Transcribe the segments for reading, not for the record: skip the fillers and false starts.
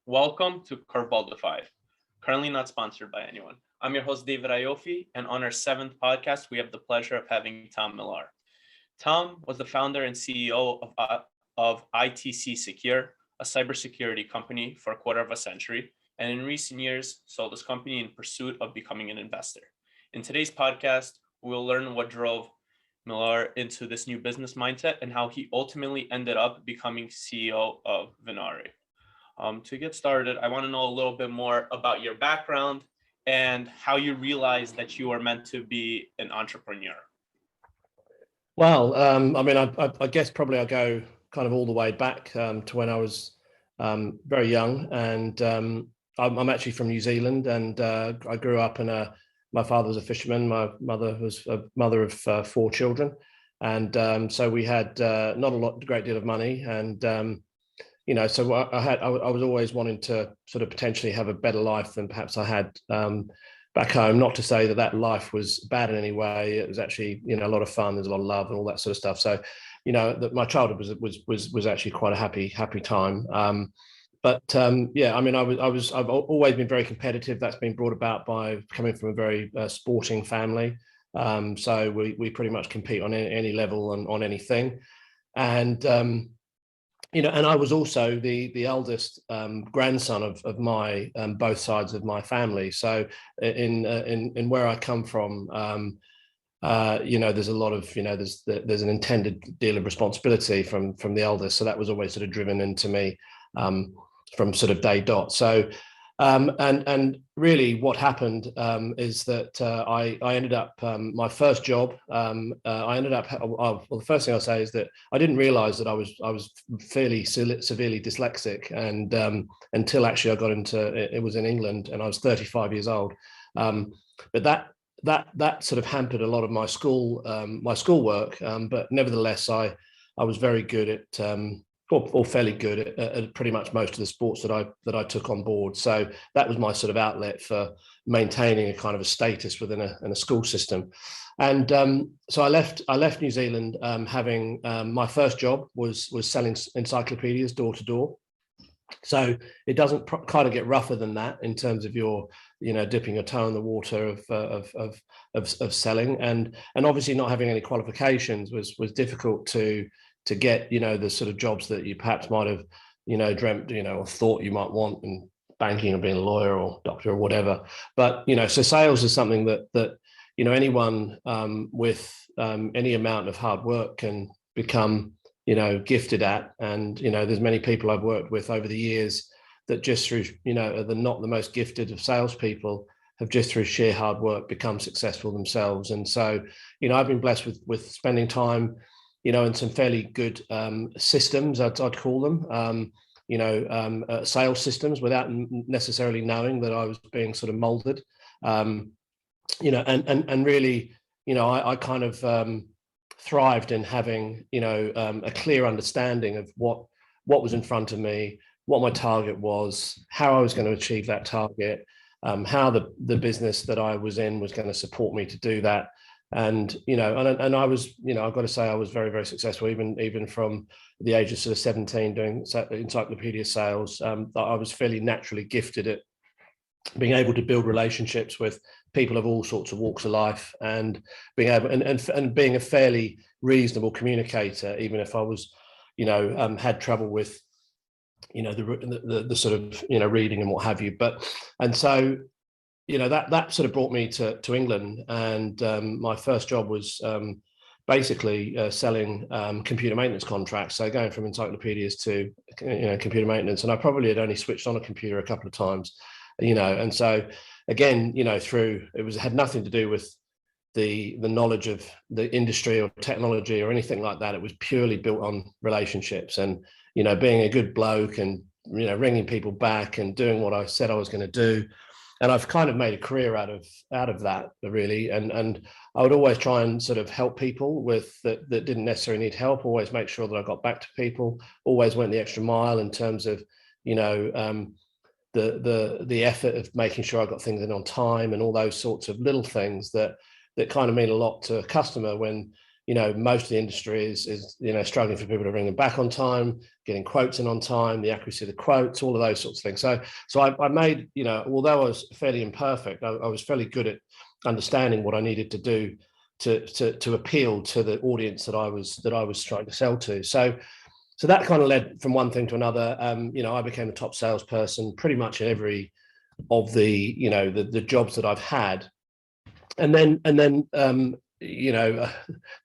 Welcome to CurveBall DFI-ed, currently not sponsored by anyone. I'm your host, David Ayofi, and on our 7th podcast, we have the pleasure of having Tom Millar. Tom was the founder and CEO of ITC Secure, a cybersecurity company for a quarter of a century, and in recent years, sold his company in pursuit of becoming an investor. In today's podcast, we'll learn what drove Millar into this new business mindset and how he ultimately ended up becoming CEO of Venari. To get started, I want to know a little bit more about your background and how you realized that you are meant to be an entrepreneur. Well, I guess probably I'll go kind of all the way back to when I was very young, and I'm actually from New Zealand, and I grew up my father was a fisherman, my mother was a mother of 4 children, and so we had not a great deal of money, and so I was always wanting to sort of potentially have a better life than perhaps I had back home. Not to say that life was bad in any way. It was actually, a lot of fun. There's a lot of love and all that sort of stuff. So, my childhood was actually quite a happy time. I've always been very competitive. That's been brought about by coming from a very sporting family. So we pretty much compete on any level and on anything. And and I was also the eldest grandson of my both sides of my family. So in where I come from, there's a lot of there's an intended deal of responsibility from the eldest. So that was always sort of driven into me from sort of day dot. So and really what happened is that I ended up my first job. The first thing I'll say is that I didn't realize that I was fairly severely dyslexic, and until actually I got into it was in England, and I was 35 years old. But that sort of hampered a lot of my schoolwork. But nevertheless, I was very good at or fairly good at pretty much most of the sports that I took on board. So that was my sort of outlet for maintaining a kind of a status within a school system. And so I left New Zealand, having my first job was selling encyclopedias door to door. So it doesn't kind of get rougher than that in terms of your dipping your toe in the water of selling, and obviously not having any qualifications was difficult to get the sort of jobs that you perhaps might have dreamt or thought you might want in banking or being a lawyer or doctor or whatever. But so sales is something that anyone with any amount of hard work can become gifted at. And there's many people I've worked with over the years that just through are not the most gifted of salespeople, have just through sheer hard work become successful themselves. And so I've been blessed with spending time in some fairly good systems, I'd call them, sales systems, without necessarily knowing that I was being sort of molded, and really, I kind of thrived in having, a clear understanding of what was in front of me, what my target was, how I was going to achieve that target, how the business that I was in was going to support me to do that. And and I was, I've got to say I was very, very successful, even from the age of sort of 17 doing encyclopedia sales. I was fairly naturally gifted at being able to build relationships with people of all sorts of walks of life, and being able and being a fairly reasonable communicator, even if I was had trouble with the sort of reading and what have you. But and so that sort of brought me to England, and my first job was basically selling computer maintenance contracts. So going from encyclopedias to computer maintenance, and I probably had only switched on a computer a couple of times, and so again, had nothing to do with the knowledge of the industry or technology or anything like that. It was purely built on relationships and being a good bloke and ringing people back and doing what I said I was going to do. And I've kind of made a career out of that, really. And I would always try and sort of help people with that didn't necessarily need help. Always make sure that I got back to people. Always went the extra mile in terms of the effort of making sure I got things in on time and all those sorts of little things that kind of mean a lot to a customer when most of the industry is struggling for people to bring them back on time, getting quotes in on time, the accuracy of the quotes, all of those sorts of things. So I made, although I was fairly imperfect, I was fairly good at understanding what I needed to do to appeal to the audience that I was trying to sell to. So that kind of led from one thing to another. I became a top salesperson pretty much in every of the the jobs that I've had, and then there's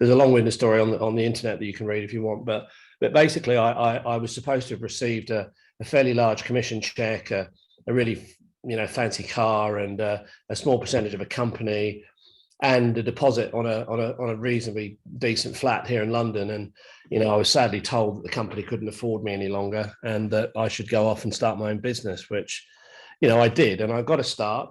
a long-winded story on the internet that you can read if you want, but basically I was supposed to have received a fairly large commission check, a really fancy car, and a small percentage of a company, and a deposit on a reasonably decent flat here in London. And I was sadly told that the company couldn't afford me any longer and that I should go off and start my own business, which I did, and I got a start.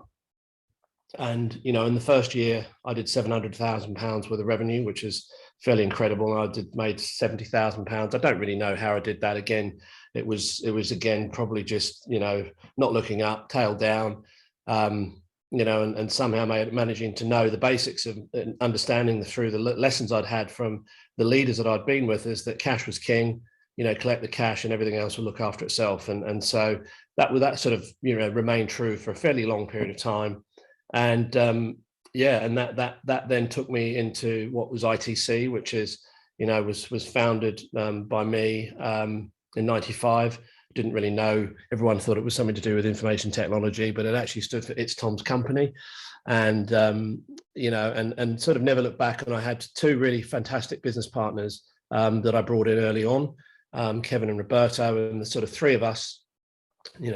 And in the first year I did £700,000 worth of revenue, which is fairly incredible. I made £70,000. I don't really know how I did that. Again, it was again probably just not looking up, tail down, and somehow managing to know the basics of understanding through the lessons I'd had from the leaders that I'd been with, is that cash was king. Collect the cash and everything else will look after itself. And so that sort of remained true for a fairly long period of time. And and that then took me into what was ITC, which is was founded by me in '95. Didn't really know. Everyone thought it was something to do with information technology, but it actually stood for It's Tom's Company. And and sort of never looked back. And I had two really fantastic business partners that I brought in early on, Kevin and Roberto, and the sort of three of us,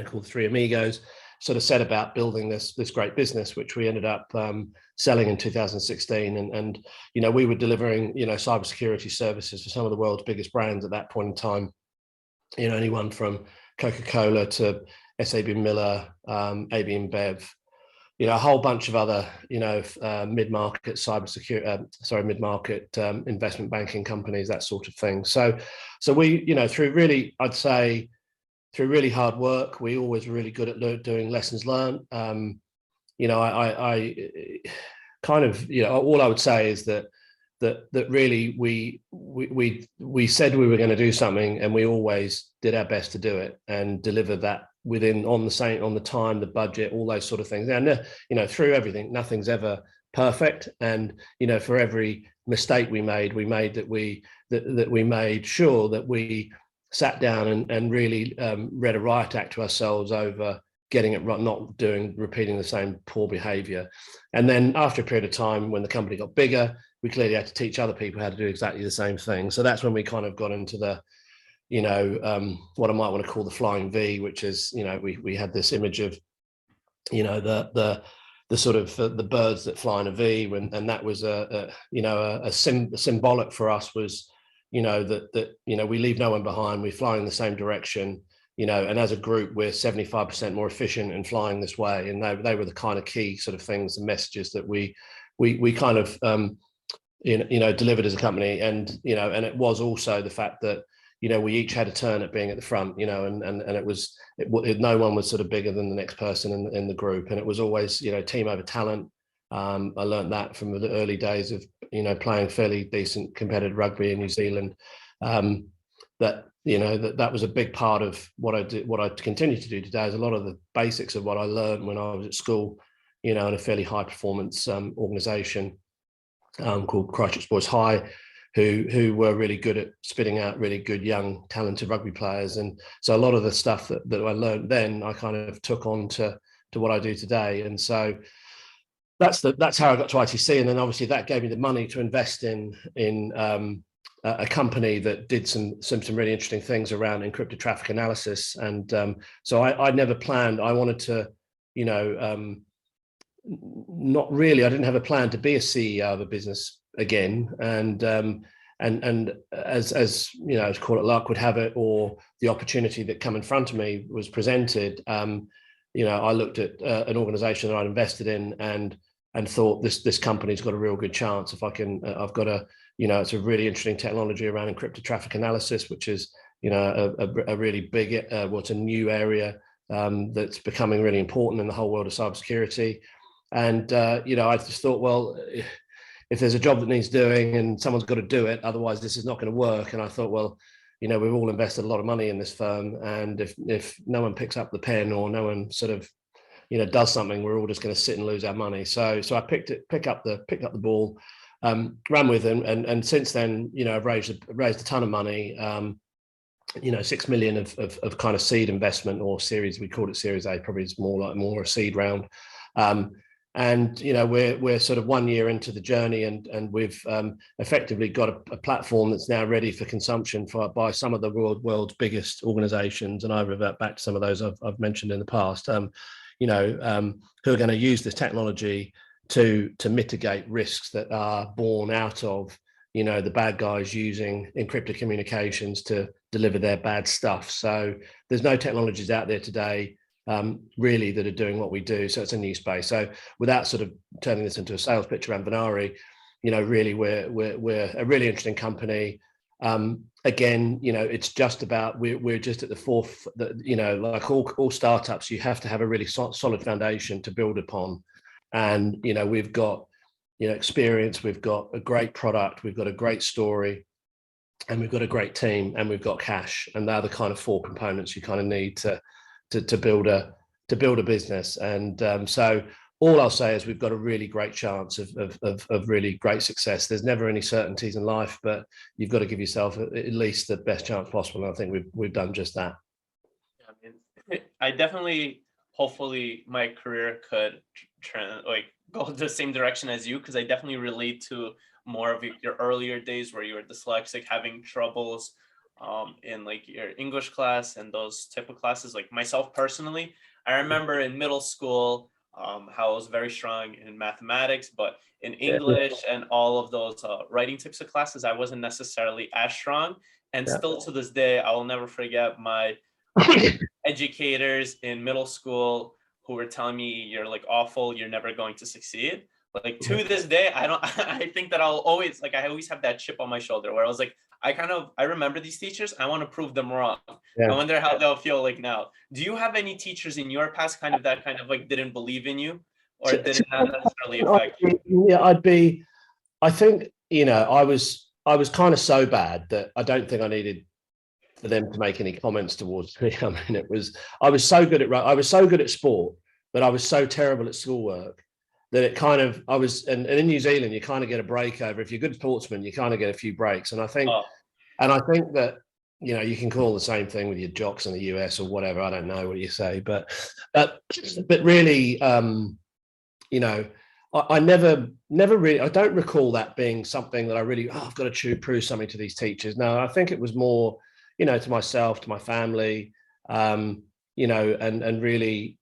called Three Amigos, sort of set about building this great business, which we ended up selling in 2016. And we were delivering cybersecurity services for some of the world's biggest brands at that point in time. Anyone from Coca-Cola to SAB Millar, AB InBev, a whole bunch of other mid-market mid-market investment banking companies, that sort of thing. So we through really, I'd say, through really hard work, we always were really good at doing lessons learned. I kind of, all I would say is that really we said we were going to do something, and we always did our best to do it and deliver that on the time, the budget, all those sort of things. And through everything, nothing's ever perfect. And for every mistake we made that we made sure that we sat down and really read a riot act to ourselves over getting it right, not repeating the same poor behavior. And then after a period of time, when the company got bigger, we clearly had to teach other people how to do exactly the same thing. So that's when we kind of got into the, what I might want to call the flying V, which is, we had this image of, the sort of the birds that fly in a V, and that was a symbolic for us was, that we leave no one behind. We fly in the same direction, and as a group, we're 75% more efficient in flying this way. And they were the kind of key sort of things and messages that we kind of delivered as a company. And and it was also the fact that we each had a turn at being at the front, and no one was sort of bigger than the next person in the group, and it was always team over talent. I learned that from the early days of playing fairly decent competitive rugby in New Zealand. That was a big part of what I did. What I continue to do today is a lot of the basics of what I learned when I was at school, in a fairly high performance organisation called Christchurch Boys High, who were really good at spitting out really good young talented rugby players. And so a lot of the stuff that I learned then, I kind of took on to what I do today. And so that's how I got to ITC. And then obviously that gave me the money to invest in a company that did some really interesting things around encrypted traffic analysis. And so I never planned. I wanted to, not really. I didn't have a plan to be a CEO of a business again. And as call it luck would have it, or the opportunity that come in front of me was presented. I looked at an organization that I'd invested in and thought this company's got a real good chance if I can. I've got it's a really interesting technology around encrypted traffic analysis, which is a really big it's a new area that's becoming really important in the whole world of cybersecurity. And I just thought, well, if there's a job that needs doing and someone's got to do it, otherwise this is not going to work. And I thought, well, we've all invested a lot of money in this firm, and if no one picks up the pen or no one sort of does something, we're all just going to sit and lose our money. So I picked up the ball, ran with it, and since then, I've raised a ton of money. 6 million of kind of seed investment, or series, we called it Series A, probably it's more a seed round. And we're sort of 1 year into the journey, and we've effectively got a platform that's now ready for consumption by some of the world's biggest organizations, and I revert back to some of those I've mentioned in the past, who are going to use this technology to mitigate risks that are born out of the bad guys using encrypted communications to deliver their bad stuff. So there's no technologies out there today really that are doing what we do. So it's a new space. So without sort of turning this into a sales pitch around Venari, really we're a really interesting company. Again, it's just about, we're just at the fourth, like all startups, you have to have a really solid foundation to build upon. And, we've got, experience, we've got a great product, we've got a great story, and we've got a great team, and we've got cash. And they're the kind of four components you kind of need to build a business. And so all I'll say is we've got a really great chance of really great success. There's never any certainties in life, but you've got to give yourself at least the best chance possible. And I think we've done just that. I definitely, hopefully my career could go the same direction as you, because I definitely relate to more of your earlier days where you were dyslexic, having troubles in like your English class and those type of classes. Like myself personally, I remember in middle school how I was very strong in mathematics, but in English and all of those writing types of classes, I wasn't necessarily as strong. And still to this day, I will never forget my educators in middle school who were telling me, you're like awful, you're never going to succeed. Like to this day, I think that I'll always, like, I always have that chip on my shoulder where I was like, I remember these teachers, I want to prove them wrong. I wonder how they'll feel like now. Do you have any teachers in your past that like didn't believe in you, or did it not necessarily affect you? Yeah, I think, I was kind of so bad that I don't think I needed for them to make any comments towards me. I mean, I was so good at sport, but I was so terrible at schoolwork that it kind of, and in New Zealand, you kind of get a break over. If you're a good sportsman, you kind of get a few breaks. And I think that, you can call the same thing with your jocks in the US or whatever. I don't know what you say, but really, I never really, I don't recall that being something that I really, I've got to prove something to these teachers. No, I think it was more, to myself, to my family, and really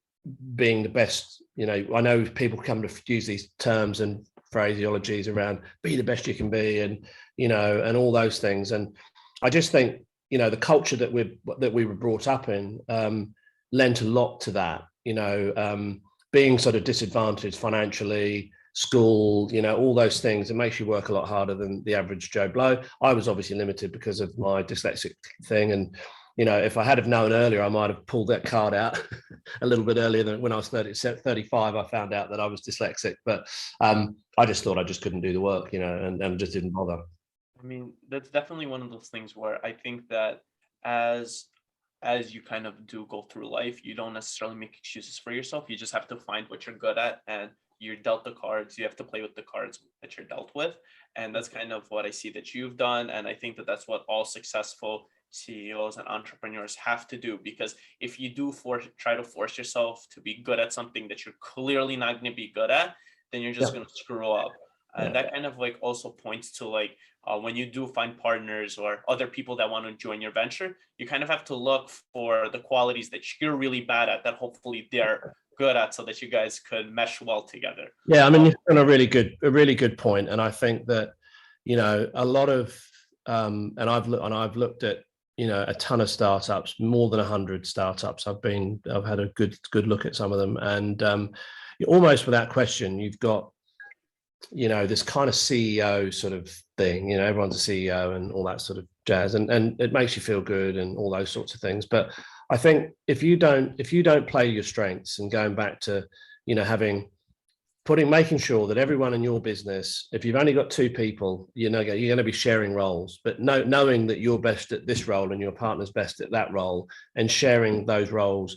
being the best. I know people come to use these terms and phraseologies around be the best you can be, and and all those things. And I just think the culture that we were brought up in lent a lot to that. Being sort of disadvantaged financially, school, all those things, it makes you work a lot harder than the average Joe Blow. I was obviously limited because of my dyslexic thing, and if I had have known earlier, I might have pulled that card out a little bit earlier than when I was 35. I found out that I was dyslexic, but I just thought I just couldn't do the work, and just didn't bother. I mean, that's definitely one of those things where I think that as you kind of do go through life, you don't necessarily make excuses for yourself. You just have to find what you're good at, and you're dealt the cards. You have to play with the cards that you're dealt with. And that's kind of what I see that you've done. And I think that that's what all successful CEOs and entrepreneurs have to do, because if you do try to force yourself to be good at something that you're clearly not going to be good at, then you're just going to screw up. And that kind of like also points to like when you do find partners or other people that want to join your venture, you kind of have to look for the qualities that you're really bad at that hopefully they're good at, so that you guys could mesh well together. Yeah, I mean, you've done a really good point. And I think that a lot of and I've looked at a ton of startups, more than 100 startups. I've had a good look at some of them, and almost without question, you've got this kind of CEO sort of thing. Everyone's a CEO and all that sort of jazz, and it makes you feel good and all those sorts of things. But I think if you don't play your strengths, and going back to having making sure that everyone in your business, if you've only got 2 people, you're going to be sharing roles, but knowing that you're best at this role and your partner's best at that role, and sharing those roles,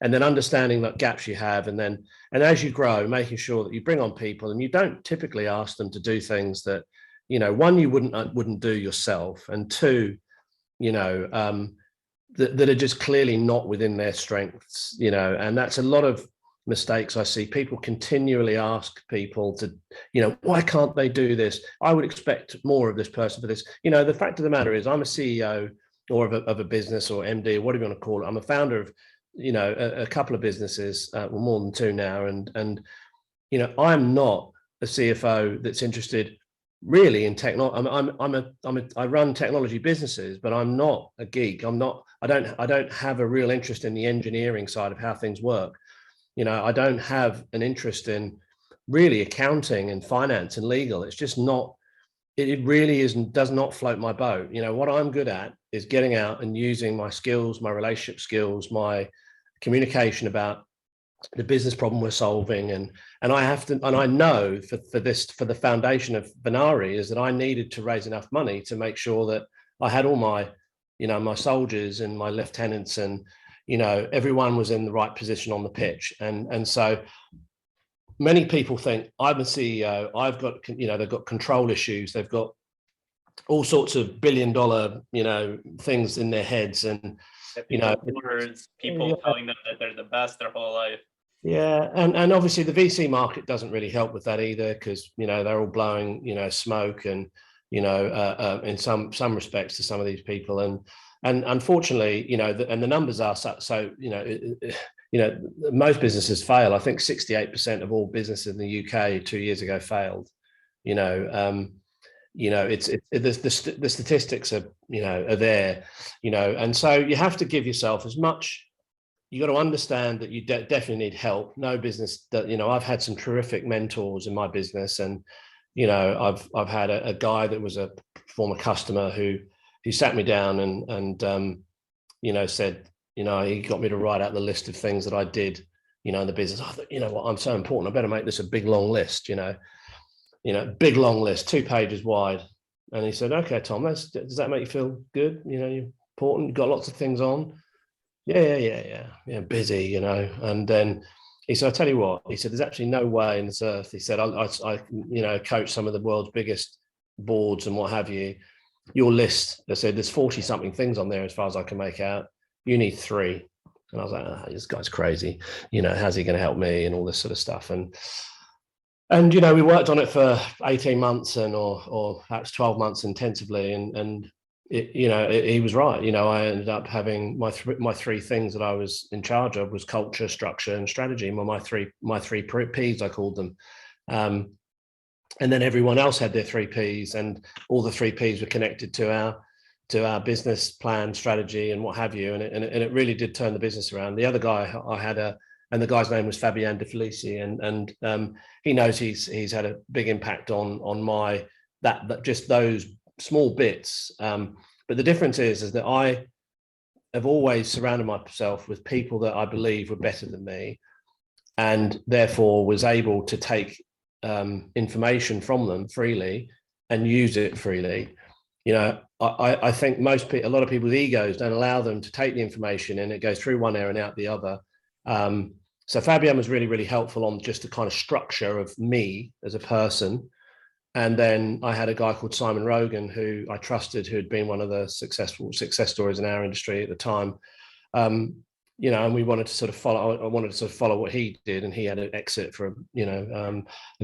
and then understanding what gaps you have, and as you grow, making sure that you bring on people, and you don't typically ask them to do things that, one, you wouldn't do yourself, and 2, that are just clearly not within their strengths, and that's a lot of mistakes I see. People continually ask people to, why can't they do this? I would expect more of this person for this. The fact of the matter is, I'm a CEO or of a business, or MD, or whatever you want to call it. I'm a founder of, a couple of businesses, well, more than 2 now. And I'm not a CFO that's interested really in technology. I run technology businesses, but I'm not a geek. I don't have a real interest in the engineering side of how things work. I don't have an interest in really accounting and finance and legal. It's just not, it really does not float my boat. What I'm good at is getting out and using my skills, my relationship skills, my communication about the business problem we're solving. And I know for the foundation of Venari is that I needed to raise enough money to make sure that I had all my, my soldiers and my lieutenants, and everyone was in the right position on the pitch. And so many people think, I'm a CEO, I've got, they've got control issues, they've got all sorts of billion-dollar, things in their heads, and words, people telling them that they're the best their whole life. Yeah, and obviously the VC market doesn't really help with that either, because they're all blowing smoke, and in some respects to some of these people, and unfortunately and the numbers are so most businesses fail. I think 68% of all businesses in the UK 2 years ago failed. It's the statistics are are there, and so you have to give yourself as much. You got to understand that you definitely need help. No business that, I've had some terrific mentors in my business, and, I've had a guy that was a former customer who sat me down and said, he got me to write out the list of things that I did, in the business. I thought, what, I'm so important. I better make this a big, long list, big, long list, 2 pages wide. And he said, okay, Tom, does that make you feel good? You're important. You've got lots of things on. Yeah, busy, and then he said, I'll tell you what, he said, there's actually no way in this earth. He said, I coach some of the world's biggest boards and what have you. Your list, they said, there's 40 something things on there as far as I can make out. You need 3. And I was like, this guy's crazy. How's he going to help me, and all this sort of stuff. And we worked on it for 18 months or perhaps 12 months intensively. And he was right. I ended up having my 3 things that I was in charge of was culture, structure, and strategy. My three P's, I called them. And then everyone else had their 3 P's, and all the 3 P's were connected to our business plan, strategy, and what have you. And it really did turn the business around. The other guy I had and the guy's name was Fabian De Felici, and he knows he's had a big impact on my that just those small bits. But the difference is that I have always surrounded myself with people that I believe were better than me, and therefore was able to take information from them freely and use it freely. I think a lot of people's egos don't allow them to take the information, and it goes through one ear and out the other. So Fabian was really, really helpful on just the kind of structure of me as a person. And then I had a guy called Simon Rogan, who I trusted, who had been one of the success stories in our industry at the time. And we wanted to sort of follow. I wanted to sort of follow what he did, and he had an exit for a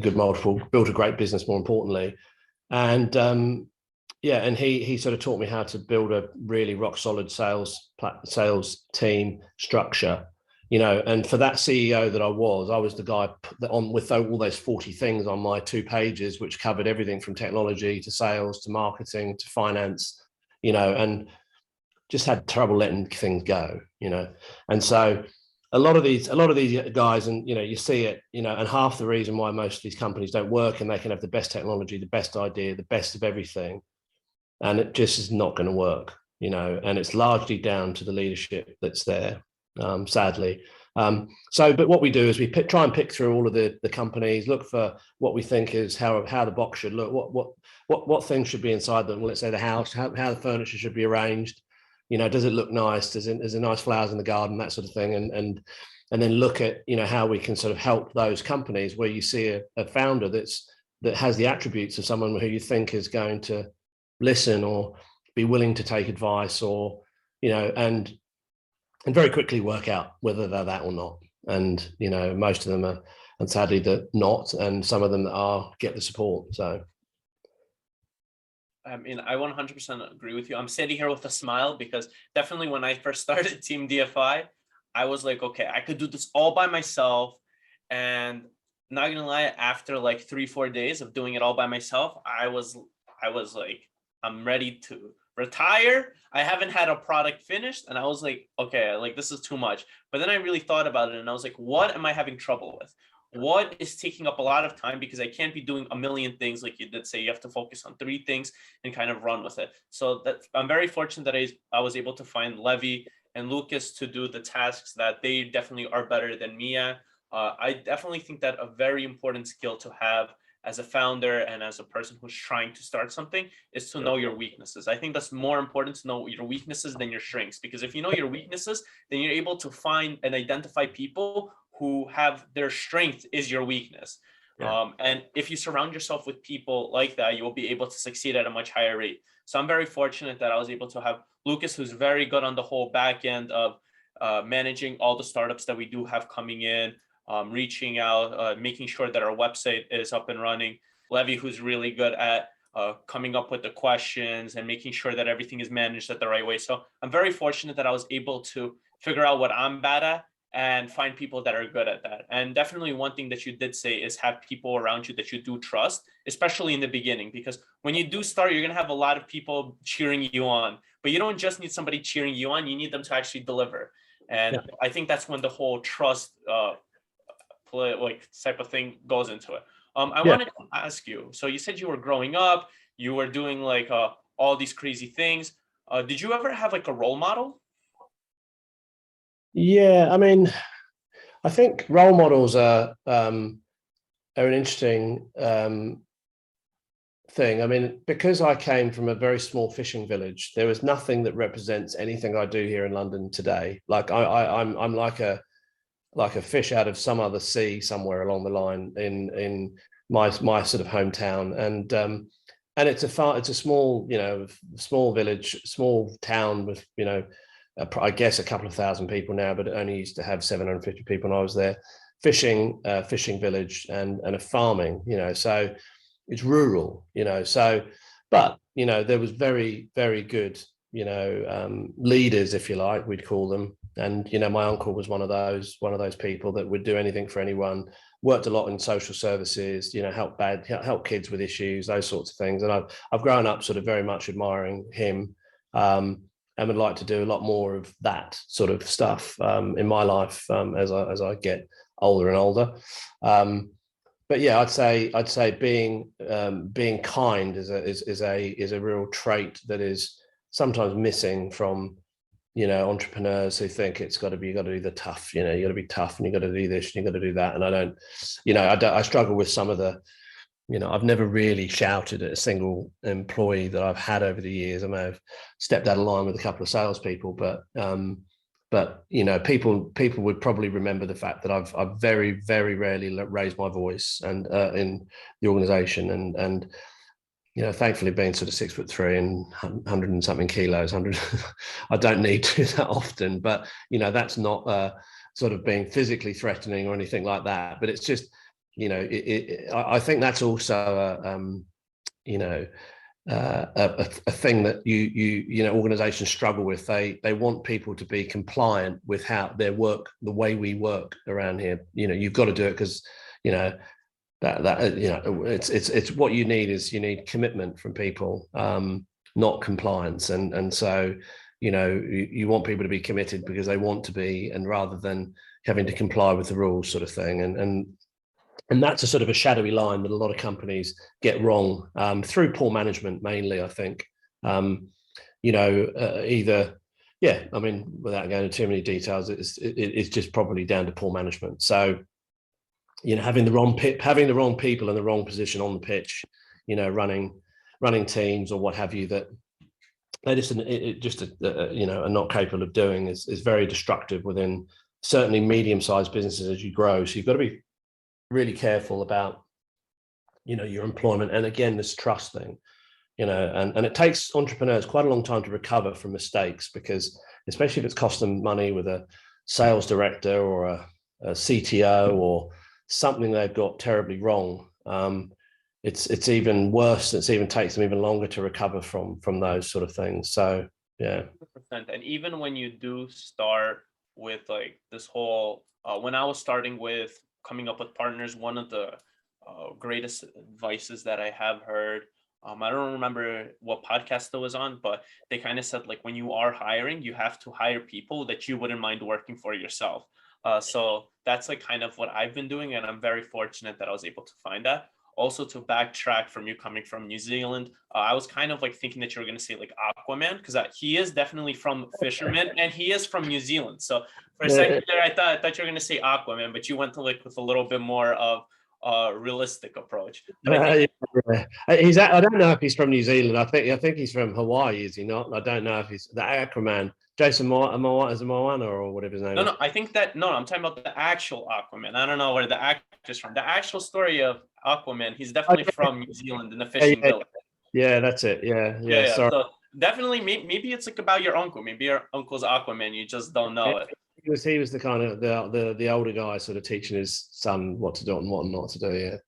good multiple, built a great business, more importantly. And and he sort of taught me how to build a really rock solid sales team structure. And for that CEO that I was the guy with all those 40 things on my 2 pages, which covered everything from technology to sales to marketing to finance, and just had trouble letting things go, And so a lot of these guys, and, you see it, and half the reason why most of these companies don't work, and they can have the best technology, the best idea, the best of everything, and it just is not going to work, and it's largely down to the leadership that's there. Sadly, But what we do is we try and pick through all of the companies, look for what we think is how the box should look, what things should be inside them. Let's say the house, how the furniture should be arranged. Does it look nice? Is there nice flowers in the garden, that sort of thing, and then look at how we can sort of help those companies where you see a founder that has the attributes of someone who you think is going to listen or be willing to take advice, or and very quickly work out whether they're that or not. And most of them are, and sadly they're not, and some of them that are, get the support. So I mean, I 100% agree with you. I'm sitting here with a smile because definitely when I first started Team DFI, I was like, okay, I could do this all by myself. And not gonna lie, after like 3-4 days of doing it all by myself, I was like, I'm ready to retire. I haven't had a product finished, and I was like, okay, like this is too much. But then I really thought about it, and I was like, what am I having trouble with? What is taking up a lot of time? Because I can't be doing a million things. Like you did say, you have to focus on 3 things and kind of run with it. So that I'm very fortunate that I was able to find Levy and Lucas to do the tasks that they definitely are better than me at. I definitely think that a very important skill to have as a founder and as a person who's trying to start something is to know your weaknesses. I think that's more important to know your weaknesses than your strengths, because if you know your weaknesses, then you're able to find and identify people who have their strength is your weakness. Yeah. And if you surround yourself with people like that, you'll be able to succeed at a much higher rate. So I'm very fortunate that I was able to have Lucas, who's very good on the whole back end of managing all the startups that we do have coming in, reaching out, making sure that our website is up and running. Levy, who's really good at coming up with the questions and making sure that everything is managed at the right way. So I'm very fortunate that I was able to figure out what I'm bad at and find people that are good at that. And definitely one thing that you did say is have people around you that you do trust, especially in the beginning, because when you do start, you're going to have a lot of people cheering you on, but you don't just need somebody cheering you on, you need them to actually deliver. And I think that's when the whole trust type of thing goes into it. I wanted to ask you, so you said you were growing up, you were doing like all these crazy things. Did you ever have like a role model? Yeah, I mean, I think role models are an interesting thing. I mean, because I came from a very small fishing village, there was nothing that represents anything I do here in London today. Like I'm like a fish out of some other sea somewhere along the line in my sort of hometown, and it's a small small village, small town with I guess a couple of thousand people now, but it only used to have 750 people when I was there. Fishing village and a farming, so it's rural, so, but there was very, very good leaders, if you like, we'd call them. And my uncle was one of those people that would do anything for anyone, worked a lot in social services, help kids with issues, those sorts of things. And I've grown up sort of very much admiring him, and would like to do a lot more of that sort of stuff in my life as I get older and older. But yeah, I'd say being kind is a real trait that is sometimes missing from entrepreneurs who think you got to do the tough, you got to be tough and you got to do this and you got to do that. And I struggle with some of the, I've never really shouted at a single employee that I've had over the years. I may have stepped out of line with a couple of salespeople, but people would probably remember the fact that I've very, very rarely raised my voice and in the organization, and thankfully being sort of 6'3" and 100 and something kilos, I don't need to do that often, but that's not sort of being physically threatening or anything like that. But it's just, I think that's also a thing that organizations struggle with. They want people to be compliant with how their work, the way we work around here. You've got to do it because it's what you need commitment from people, not compliance. And so you want people to be committed because they want to be, and rather than having to comply with the rules, sort of thing. And that's a sort of a shadowy line that a lot of companies get wrong through poor management, mainly, I think. Either yeah, I mean, without going into too many details, it's just probably down to poor management. So, having the wrong people in the wrong position on the pitch, running teams or what have you, that they just are not capable of doing is very destructive within certainly medium-sized businesses as you grow. So you've got to be really careful about your employment, and again, this trust thing. And it takes entrepreneurs quite a long time to recover from mistakes, because especially if it's cost them money with a sales director or a CTO or something they've got terribly wrong, it's even worse. It even takes them even longer to recover from those sort of things. So yeah. 100%. And even when you do start with like this whole, when I was starting with coming up with partners, one of the greatest advices that I have heard, I don't remember what podcast it was on, but they kind of said, like, when you are hiring, you have to hire people that you wouldn't mind working for yourself. So that's like kind of what I've been doing, and I'm very fortunate that I was able to find that. Also, to backtrack from you coming from New Zealand, I was kind of like thinking that you were going to say like Aquaman, because he is definitely from Fisherman and he is from New Zealand. So for a second there, I thought you were going to say Aquaman, but you went to like with a little bit more of realistic approach. I don't know if he's from New Zealand. I think he's from Hawaii, is he not? I don't know if he's the Aquaman. Jason Moana or whatever his name is. No, I think that I'm talking about the actual Aquaman. I don't know where the actor's from. The actual story of Aquaman, he's definitely from New Zealand in the fishing village. Yeah, that's it. Yeah. Sorry. So definitely, maybe it's like about your uncle. Maybe your uncle's Aquaman. You just don't know it. He was the kind of the older guy, sort of teaching his son what to do and what not to do.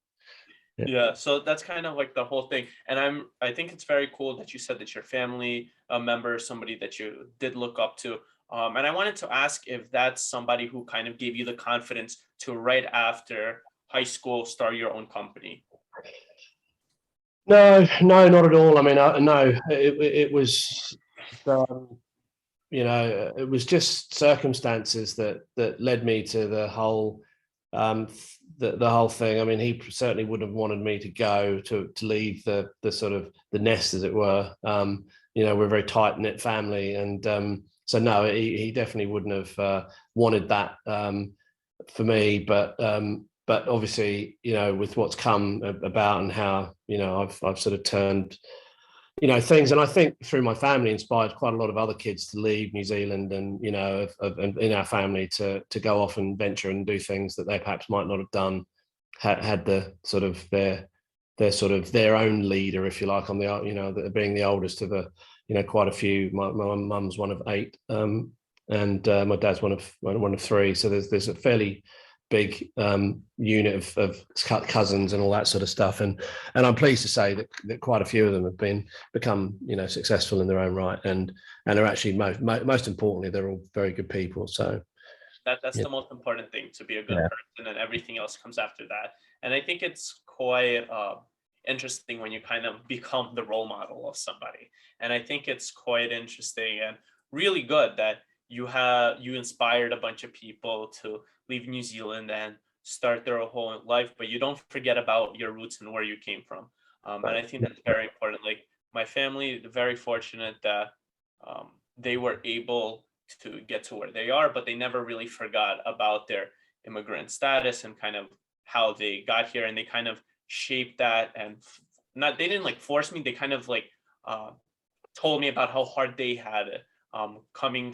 Yeah, so that's kind of like the whole thing. And I think it's very cool that you said that your family member, somebody that you did look up to. And I wanted to ask if that's somebody who kind of gave you the confidence to, right after high school, start your own company. No, not at all. I mean, no, it was, it was just circumstances that led me to the whole the whole thing. I mean, he certainly wouldn't have wanted me to go to leave the sort of the nest, as it were. We're a very tight knit family, and so no, he definitely wouldn't have wanted that for me. But obviously, with what's come about and how I've sort of turned things, and I think through my family inspired quite a lot of other kids to leave New Zealand, and in our family to go off and venture and do things that they perhaps might not have done had the sort of their own leader, if you like, on the being the oldest of quite a few. My mum's one of 8, and my dad's one of 3. So there's a fairly big unit of cousins and all that sort of stuff, and I'm pleased to say that quite a few of them have become successful in their own right, and are actually most importantly, they're all very good people. So that's the most important thing, to be a good person, and everything else comes after that. And I think it's quite interesting when you kind of become the role model of somebody, and I think it's quite interesting and really good that you inspired a bunch of people to leave New Zealand and start their whole life, but you don't forget about your roots and where you came from. And I think that's very important. Like, my family, very fortunate that they were able to get to where they are, but they never really forgot about their immigrant status and kind of how they got here, and they kind of shaped that. And they didn't like force me, they kind of like told me about how hard they had it,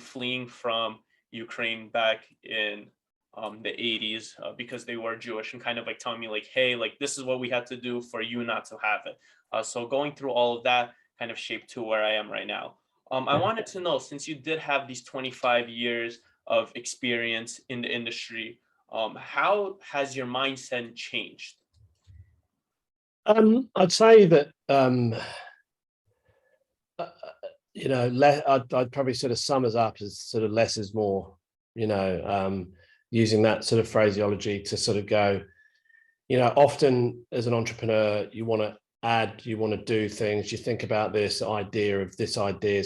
fleeing from Ukraine back in the 80s because they were Jewish, and kind of like telling me like, hey, like, this is what we had to do for you not to have it. So going through all of that kind of shaped to where I am right now. I wanted to know, since you did have these 25 years of experience in the industry, how has your mindset changed? I'd say that I'd probably sort of sum us up as sort of less is more, using that sort of phraseology to sort of go, often as an entrepreneur, you want to you want to do things, you think about this idea is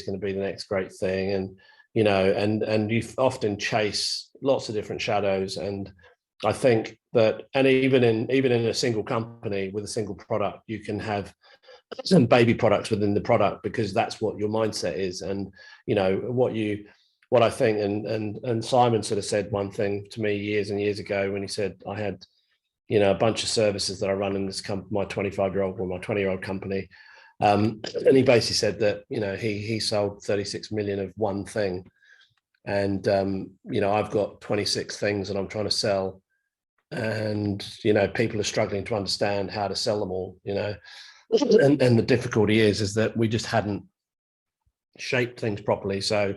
going to be the next great thing. And, and you often chase lots of different shadows. And I think that, and even in a single company with a single product, you can have some baby products within the product, because that's what your mindset is. And, what you what I think, and Simon sort of said one thing to me years and years ago when he said I had, a bunch of services that I run in this my 25-year-old or my 20-year-old company. And he basically said that, he sold 36 million of one thing. And, I've got 26 things that I'm trying to sell. And, people are struggling to understand how to sell them all, and the difficulty is that we just hadn't shaped things properly. So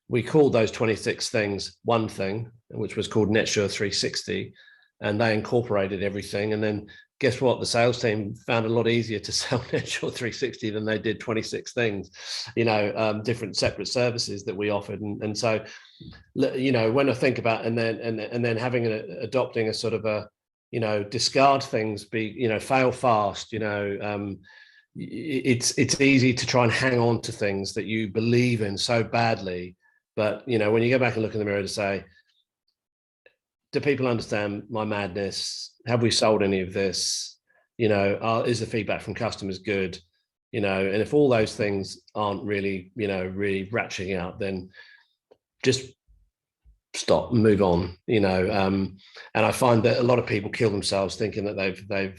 we called those 26 things one thing, which was called NetSure 360, and they incorporated everything. And then guess what? The sales team found it a lot easier to sell NetSure 360 than they did 26 things, different separate services that we offered. And so, when I think about and then having adopting a sort of a, discard things, fail fast, it's easy to try and hang on to things that you believe in so badly. But, when you go back and look in the mirror to say, do people understand my madness? Have we sold any of this? Is the feedback from customers good? And if all those things aren't really, really ratcheting out, then just stop and move on, and I find that a lot of people kill themselves thinking that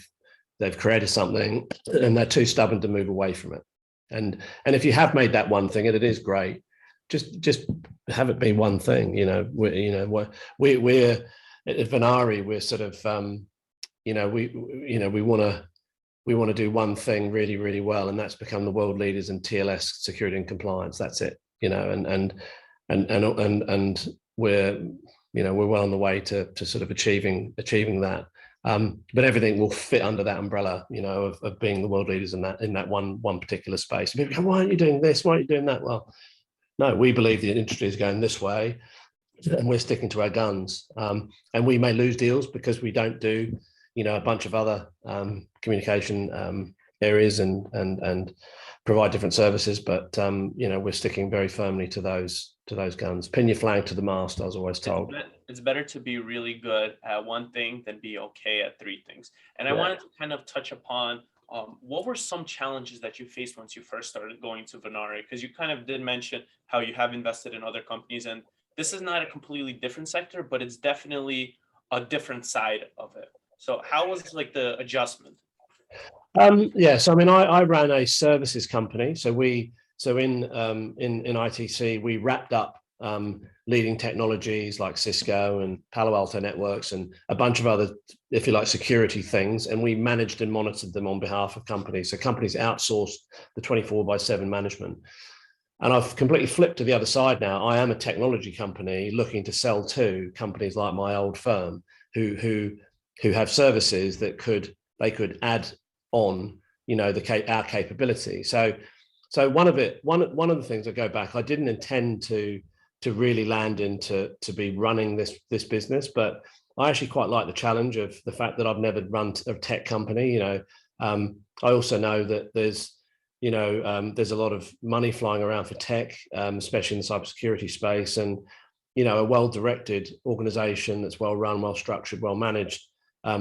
they've created something and they're too stubborn to move away from it. And if you have made that one thing and it is great, just have it be one thing. We're at Venari, we're sort of we want to do one thing really, really well, and that's become the world leaders in TLS security and compliance. That's it, and we're well on the way to sort of achieving that. But everything will fit under that umbrella, of being the world leaders in that one particular space. People go, why aren't you doing this? Why aren't you doing that? Well, no, we believe the industry is going this way, and we're sticking to our guns. And we may lose deals because we don't do, a bunch of other communication areas and provide different services. But we're sticking very firmly to those guns. Pin your flag to the mast, I was always told. It's better to be really good at one thing than be okay at three things. And I wanted to kind of touch upon what were some challenges that you faced once you first started going to Venari? Because you kind of did mention how you have invested in other companies, and this is not a completely different sector, but it's definitely a different side of it. So how was the adjustment? So I mean, I ran a services company. So in ITC, we wrapped up leading technologies like Cisco and Palo Alto Networks and a bunch of other, if you like, security things, and we managed and monitored them on behalf of companies. So companies outsourced the 24/7 management. And I've completely flipped to the other side now. I am a technology company looking to sell to companies like my old firm who have services that they could add on, our capability. So one of the things I go back, I didn't intend to really land into to be running this business, but I actually quite like the challenge of the fact that I've never run a tech company. I also know that there's a lot of money flying around for tech, especially in the cybersecurity space, and a well-directed organization that's well run, well structured, well managed,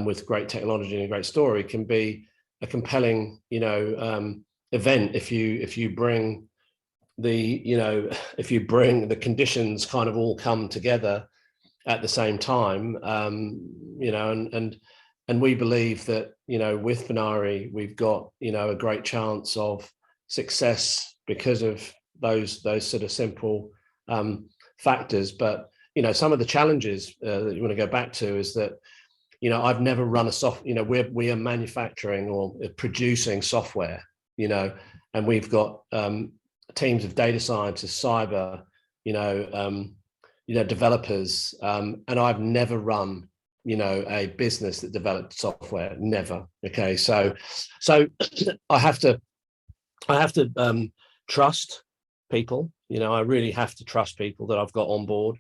with great technology and a great story can be a compelling event if you bring the conditions kind of all come together at the same time, and we believe that with Venari we've got a great chance of success because of those sort of simple factors. But some of the challenges that you want to go back to is that I've never run we are manufacturing or producing software, and we've got teams of data scientists, cyber, developers, and I've never run, a business that developed software, never. Okay, so I have to trust people. I really have to trust people that I've got on board.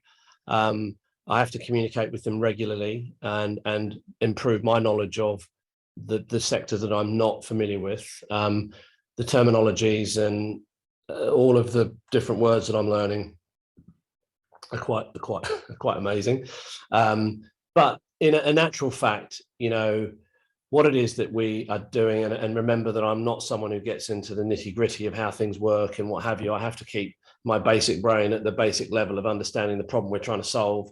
I have to communicate with them regularly and improve my knowledge of the sector that I'm not familiar with, the terminologies and all of the different words that I'm learning are quite amazing. But in a natural fact, what it is that we are doing, and remember that I'm not someone who gets into the nitty gritty of how things work and what have you. I have to keep my basic brain at the basic level of understanding the problem we're trying to solve,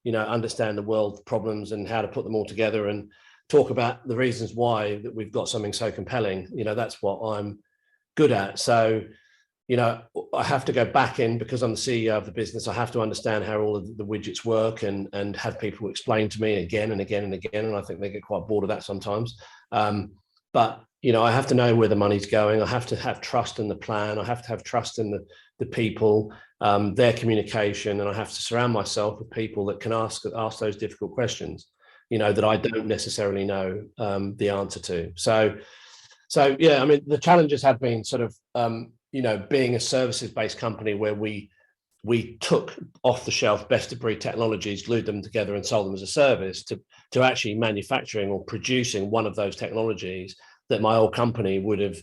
understand the world problems and how to put them all together and talk about the reasons why that we've got something so compelling. That's what I'm good at. So, I have to go back in because I'm the CEO of the business. I have to understand how all of the widgets work and have people explain to me again and again and again. And I think they get quite bored of that sometimes. But I have to know where the money's going. I have to have trust in the plan. I have to have trust in the people, their communication, and I have to surround myself with people that can ask those difficult questions, that I don't necessarily know the answer to. So yeah, I mean, the challenges have been sort of, being a services-based company where we took off-the-shelf best-of-breed technologies, glued them together and sold them as a service to actually manufacturing or producing one of those technologies that my old company would have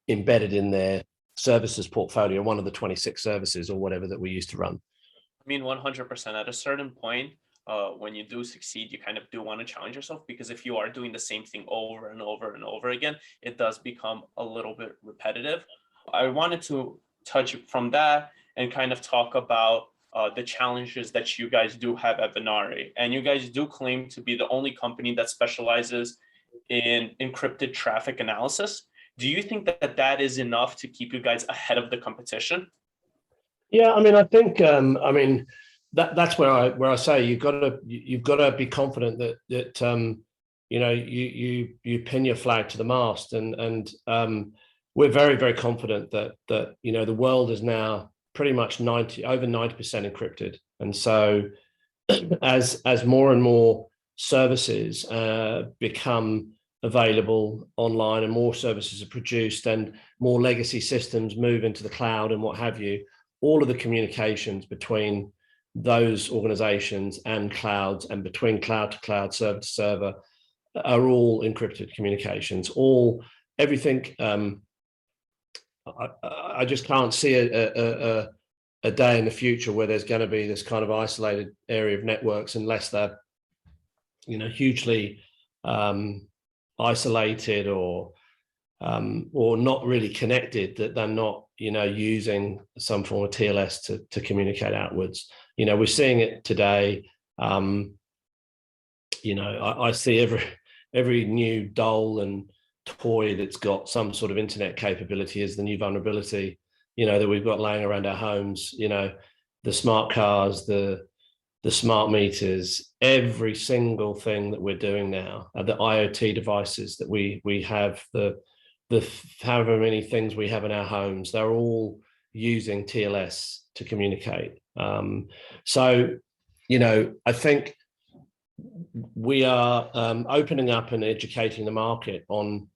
embedded in their services portfolio, one of the 26 services or whatever that we used to run. I mean, 100%. At a certain point, when you do succeed, you kind of do want to challenge yourself, because if you are doing the same thing over and over and over again, it does become a little bit repetitive. I wanted to touch from that and kind of talk about the challenges that you guys do have at Venari. And you guys do claim to be the only company that specializes in encrypted traffic analysis. Do you think that is enough to keep you guys ahead of the competition? Yeah, I mean, I think, that's where I say you've got to be confident that you pin your flag to the mast, and we're very, very confident that the world is now pretty much over 90% encrypted, and so as more and more services become available online and more services are produced and more legacy systems move into the cloud and what have you, all of the communications between those organizations and clouds and between cloud to cloud, server to server are all encrypted communications, everything. I just can't see a day in the future where there's going to be this kind of isolated area of networks unless they're, hugely isolated or not really connected, that they're not, using some form of TLS to communicate outwards. We're seeing it today. I see every new doll and toy that's got some sort of internet capability is the new vulnerability, that we've got laying around our homes. The smart cars, the smart meters, every single thing that we're doing now, the IoT devices that we have, the however many things we have in our homes, they're all using TLS to communicate. So, I think we are opening up and educating the market on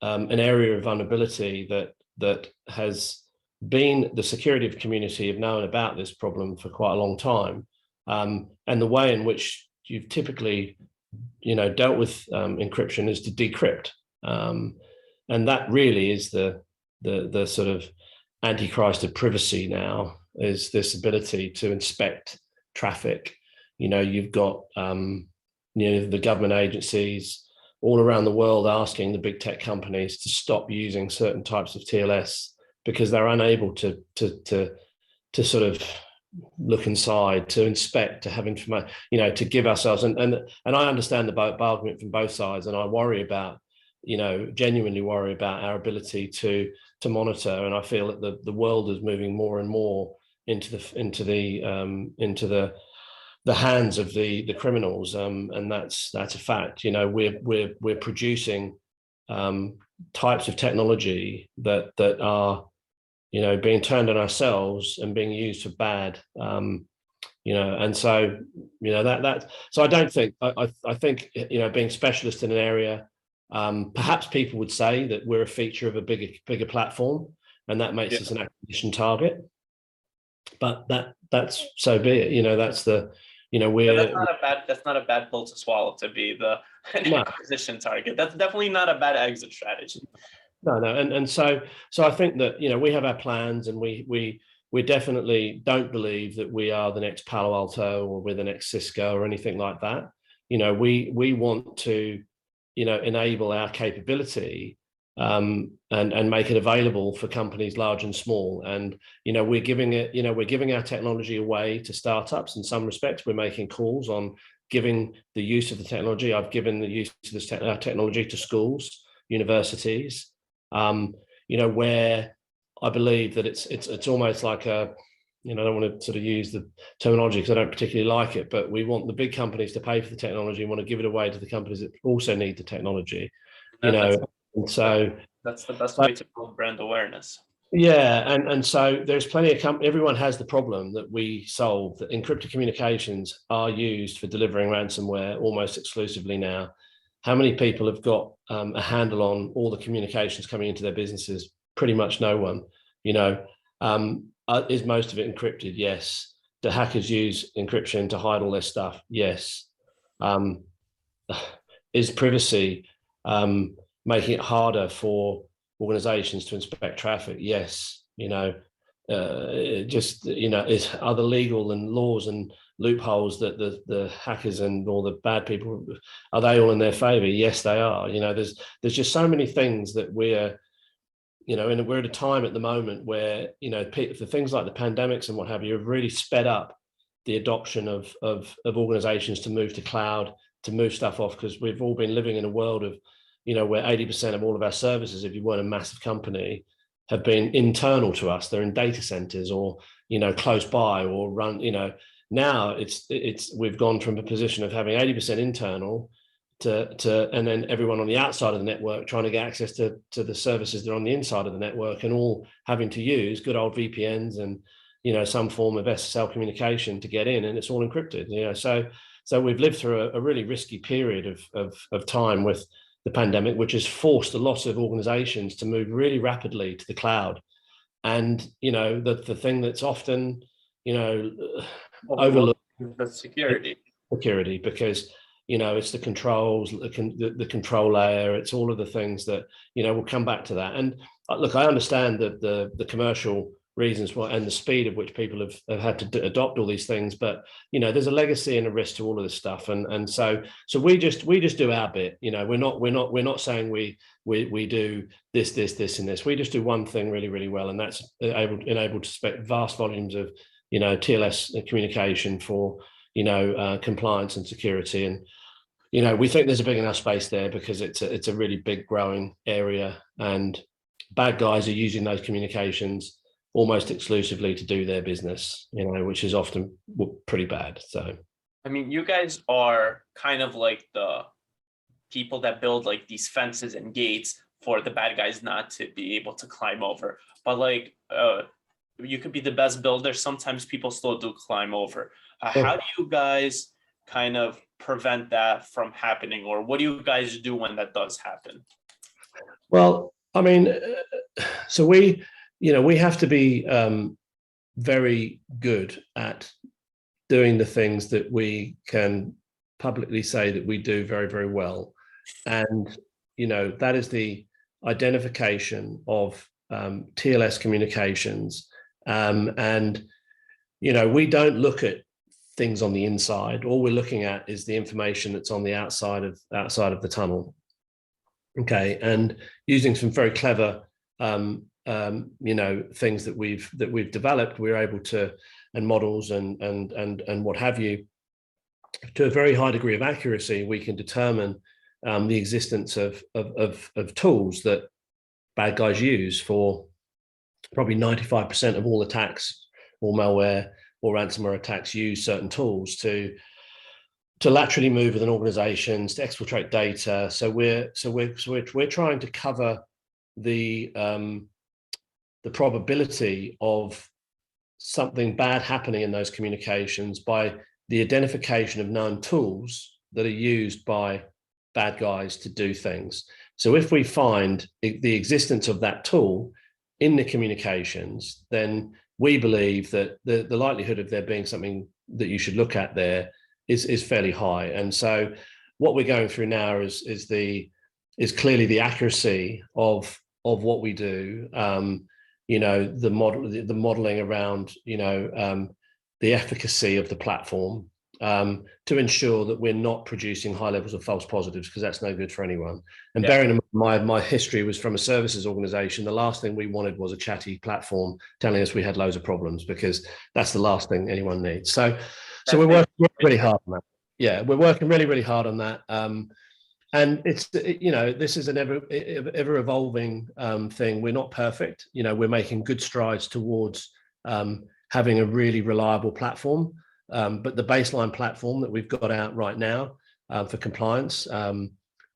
an area of vulnerability that has been, the security community have known about this problem for quite a long time. And the way in which you've typically, dealt with encryption is to decrypt. And that really is the sort of antichrist of privacy now, is this ability to inspect traffic. You've got the government agencies all around the world asking the big tech companies to stop using certain types of TLS because they're unable to sort of look inside, to inspect, to have information, to give ourselves. And I understand the argument from both sides, and I worry about, genuinely worry about our ability to monitor. And I feel that the world is moving more and more into the hands of the criminals, and that's a fact. We're producing types of technology that are being turned on ourselves and being used for bad, and so so I don't think I think being specialist in an area, perhaps people would say that we're a feature of a bigger platform, and that makes us an acquisition target, but that's so be it. That's the that's not a bad pill to swallow, to be the acquisition target. That's definitely not a bad exit strategy. No, and so I think that we have our plans, and we definitely don't believe that we are the next Palo Alto or we're the next Cisco or anything like that. We want to enable our capability and make it available for companies large and small. And we're giving our technology away to startups. In some respects, we're making calls on giving the use of the technology. I've given the use of this technology to schools, universities, where I believe that it's almost like a, I don't want to sort of use the terminology because I don't particularly like it, but we want the big companies to pay for the technology and want to give it away to the companies that also need the technology, and so that's the best way to build brand awareness. Yeah, and so there's plenty of everyone has the problem that we solve, that encrypted communications are used for delivering ransomware almost exclusively now. How many people have got a handle on all the communications coming into their businesses? Pretty much no one. Is most of it encrypted? Yes. Do hackers use encryption to hide all their stuff? Yes. Is privacy making it harder for organizations to inspect traffic? Yes. Are the legal and laws and loopholes that the hackers and all the bad people, are they all in their favor? Yes, they are. There's just so many things that we're at a time at the moment where for things like the pandemics and what have you have really sped up the adoption of organizations to move to cloud, to move stuff off, because we've all been living in a world of where 80% of all of our services, if you weren't a massive company, have been internal to us. They're in data centers or close by or run. Now we've gone from a position of having 80% internal to and then everyone on the outside of the network trying to get access to the services that are on the inside of the network, and all having to use good old VPNs and some form of SSL communication to get in, and it's all encrypted. So we've lived through a really risky period of time with the pandemic, which has forced a lot of organizations to move really rapidly to the cloud. And the thing that's often overlooked, the security, because it's the controls, the control layer, it's all of the things that we'll come back to that. And look, I understand that the commercial reasons and the speed at which people have had to adopt all these things, but there's a legacy and a risk to all of this stuff, and so we just do our bit. We're not saying we do this and this. We just do one thing really, really well, and that's able to spec vast volumes of TLS communication for compliance and security. And we think there's a big enough space there because it's a really big growing area, and bad guys are using those communications almost exclusively to do their business, which is often pretty bad. So, I mean, you guys are kind of like the people that build like these fences and gates for the bad guys not to be able to climb over. But you could be the best builder. Sometimes people still do climb over. How do you guys kind of prevent that from happening, or what do you guys do when that does happen? Well, I mean, so we have to be very good at doing the things that we can publicly say that we do very, very well. And, that is the identification of TLS communications. And, we don't look at things on the inside. All we're looking at is the information that's on the outside of the tunnel. Okay. And using some very clever things that we've developed, we're able to, and models and what have you, to a very high degree of accuracy, we can determine the existence of tools that bad guys use for probably 95% of all attacks, or malware or ransomware attacks use certain tools to laterally move within organizations, to exfiltrate data. So we're trying to cover the probability of something bad happening in those communications by the identification of known tools that are used by bad guys to do things. So if we find the existence of that tool in the communications, then we believe that the likelihood of there being something that you should look at there is fairly high. And so what we're going through now is clearly the accuracy of what we do. The modeling around the efficacy of the platform, to ensure that we're not producing high levels of false positives, because that's no good for anyone. And Yeah. bearing in mind my history was from a services organization, the last thing we wanted was a chatty platform telling us we had loads of problems, because that's the last thing anyone needs. So we're working really hard on that. Yeah, we're working really, really hard on that. And it's, this is an ever evolving thing. We're not perfect. We're making good strides towards having a really reliable platform. But the baseline platform that we've got out right now for compliance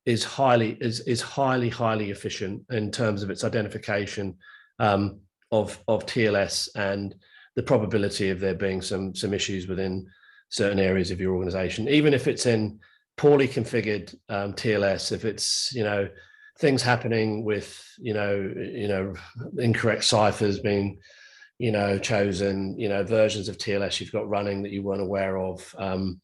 is highly efficient in terms of its identification of TLS and the probability of there being some issues within certain areas of your organization, even if it's in poorly configured TLS, if it's things happening with incorrect ciphers being chosen, versions of TLS you've got running that you weren't aware of. The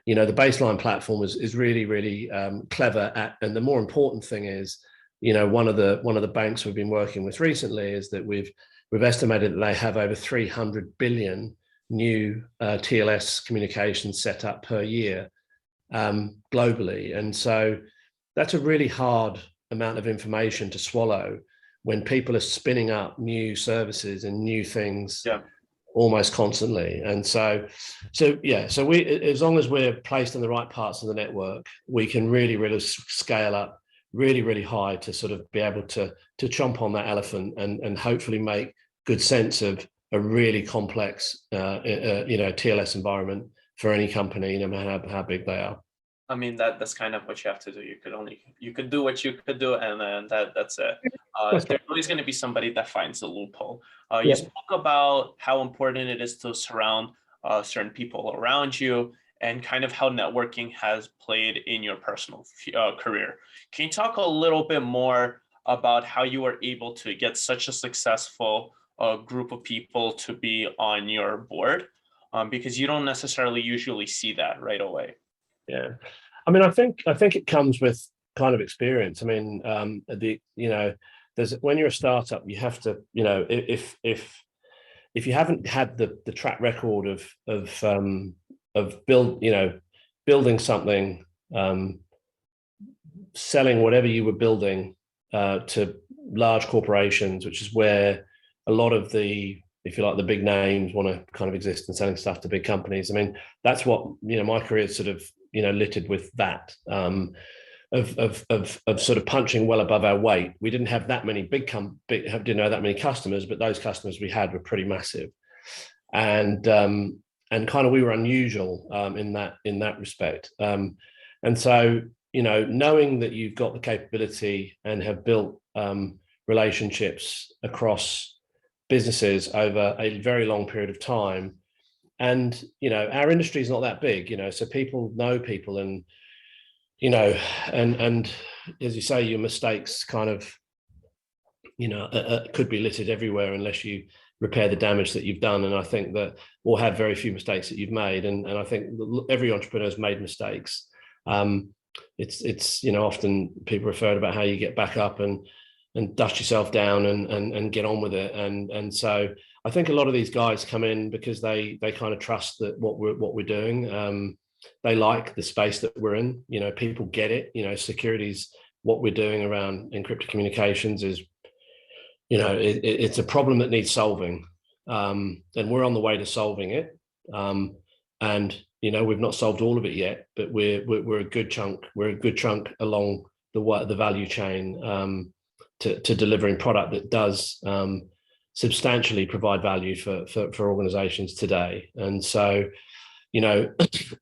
baseline platform is really, really clever at, and the more important thing is, one of the banks we've been working with recently is that we've estimated that they have over 300 billion new TLS communications set up per year globally. And so that's a really hard amount of information to swallow when people are spinning up new services and new things almost constantly. And so we, as long as we're placed in the right parts of the network, we can really, really scale up really, really high to sort of be able to chomp on that elephant and hopefully make good sense of a really complex, TLS environment for any company, no matter how big they are. I mean, that's kind of what you have to do. You could do what you could do, and then that's it. There's always going to be somebody that finds a loophole. You spoke about how important it is to surround certain people around you, and kind of how networking has played in your personal career. Can you talk a little bit more about how you were able to get such a successful group of people to be on your board? Because you don't necessarily usually see that right away. Yeah, I mean, I think it comes with kind of experience. I mean, there's, when you're a startup, you have to, if you haven't had the track record of building something, selling whatever you were building to large corporations, which is where a lot of the, if you like, the big names want to kind of exist and selling stuff to big companies. I mean, that's what, my career is sort of, littered with that, of sort of punching well above our weight. We didn't have that many didn't have that many customers, but those customers we had were pretty massive. And kind of, we were unusual in that respect. And so, knowing that you've got the capability and have built relationships across businesses over a very long period of time, and our industry is not that big, so people know people, and and as you say, your mistakes kind of could be littered everywhere unless you repair the damage that you've done. And I think that we'll have very few mistakes that you've made, and I think every entrepreneur has made mistakes. It's often people refer about how you get back up and dust yourself down and get on with it. And so I think a lot of these guys come in because they kind of trust that what we're doing. They like the space that we're in. People get it. Security's what we're doing around encrypted communications is, it's a problem that needs solving, and we're on the way to solving it. And we've not solved all of it yet, but we're a good chunk. We're a good chunk along the value chain to delivering product that does substantially provide value for organizations today. And so,